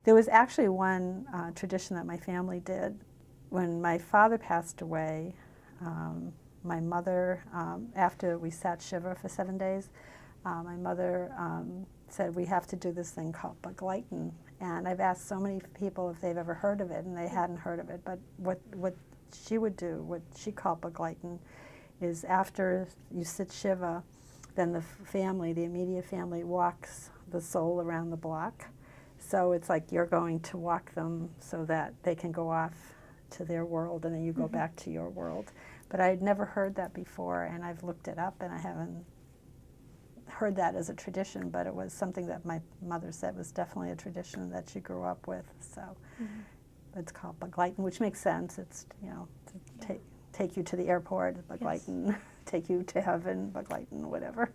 There was actually one tradition that my family did. When my father passed away, my mother, after we sat Shiva for 7 days, my mother said, we have to do this thing called Begleiten. And I've asked so many people if they've ever heard of it, and they hadn't heard of it. But what she would do, what she called Begleiten, is after you sit Shiva, then the family, the immediate family, walks the soul around the block. So it's like you're going to walk them so that they can go off to their world, and then you go back to your world. But I had never heard that before, and I've looked it up, and I haven't heard that as a tradition, but it was something that my mother said was definitely a tradition that she grew up with. So it's called Begleiten, which makes sense. It's, you know, to take you to the airport, Begleiten, take you to heaven, Begleiten, whatever.